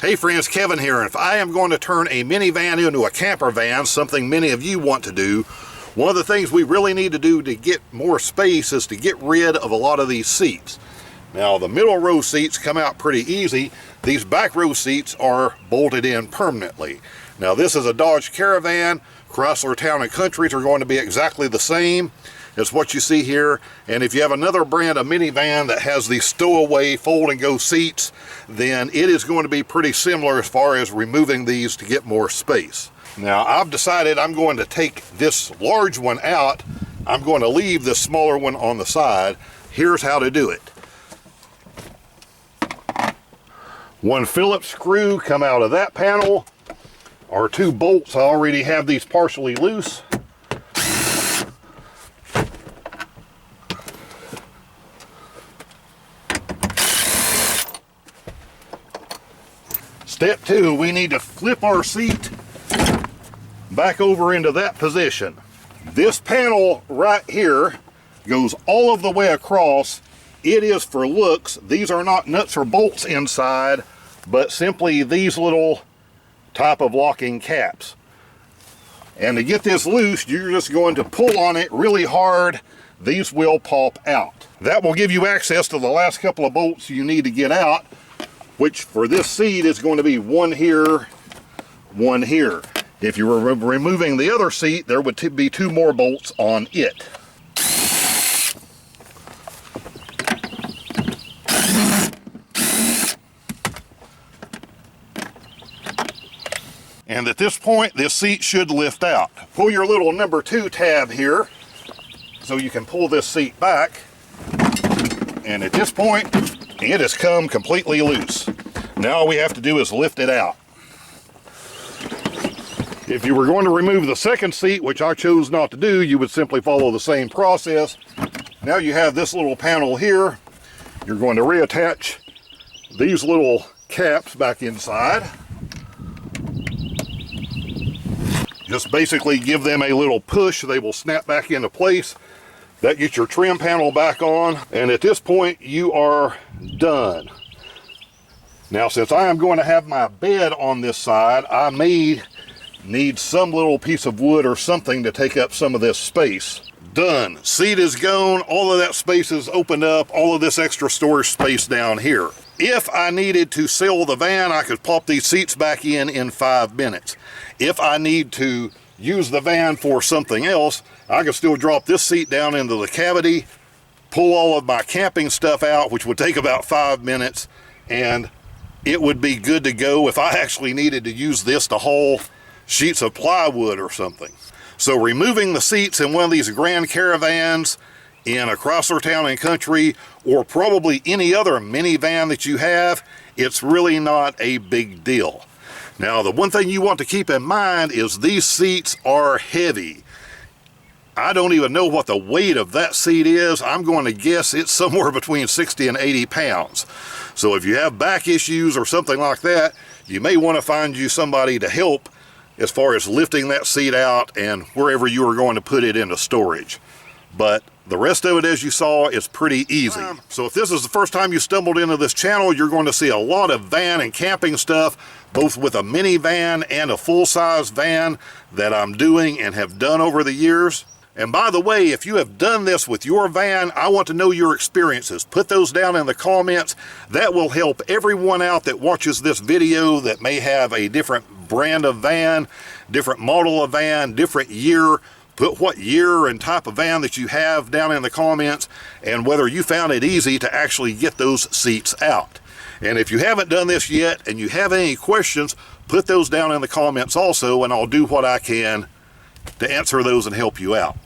Hey friends, Kevin here, and if I am going to turn a minivan into a camper van, something many of you want to do, one of the things we really need to do to get more space is to get rid of a lot of these seats. Now the middle row seats come out pretty easy. These back row seats are bolted in permanently. Now this is a Dodge Caravan. Chrysler Town and Countries are going to be exactly the same as what you see here, and if you have another brand of minivan that has these stowaway fold and go seats, then it is going to be pretty similar as far as removing these to get more space. Now I've decided I'm going to take this large one out. I'm going to leave this smaller one on the side. Here's how to do it. One Phillips screw come out of that panel. Our two bolts, I already have these partially loose. Step two, we need to flip our seat back over into that position. This panel right here goes all of the way across. It is for looks. These are not nuts or bolts inside, but simply these little type of locking caps. And to get this loose, you're just going to pull on it really hard. These will pop out. That will give you access to the last couple of bolts you need to get out, which for this seat is going to be one here, one here. If you were removing the other seat, there would be two more bolts on it. And at this point, this seat should lift out. Pull your little number 2 tab here so you can pull this seat back. And at this point, it has come completely loose. Now all we have to do is lift it out. If you were going to remove the second seat, which I chose not to do, you would simply follow the same process. Now you have this little panel here. You're going to reattach these little caps back inside. Just basically give them a little push. They will snap back into place. That gets your trim panel back on, and at this point you are done. Now since I am going to have my bed on this side, I may need some little piece of wood or something to take up some of this space. Done. Seat is gone. All of that space is opened up. All of this extra storage space down here. If I needed to sell the van, I could pop these seats back in 5 minutes. If I need to use the van for something else, I can still drop this seat down into the cavity, pull all of my camping stuff out, which would take about 5 minutes, and it would be good to go if I actually needed to use this to haul sheets of plywood or something. So removing the seats in one of these Grand Caravans, in a Chrysler Town and Country, or probably any other minivan that you have, it's really not a big deal. Now the one thing you want to keep in mind is these seats are heavy. I don't even know what the weight of that seat is. I'm going to guess it's somewhere between 60 and 80 pounds. So if you have back issues or something like that, you may want to find you somebody to help as far as lifting that seat out and wherever you are going to put it into storage. But the rest of it, as you saw, is pretty easy. So if this is the first time you stumbled into this channel, you're going to see a lot of van and camping stuff, both with a minivan and a full-size van that I'm doing and have done over the years. And by the way, if you have done this with your van, I want to know your experiences. Put those down in the comments. That will help everyone out that watches this video that may have a different brand of van, different model of van, different year. Put what year and type of van that you have down in the comments, and whether you found it easy to actually get those seats out. And if you haven't done this yet and you have any questions, put those down in the comments also, and I'll do what I can to answer those and help you out.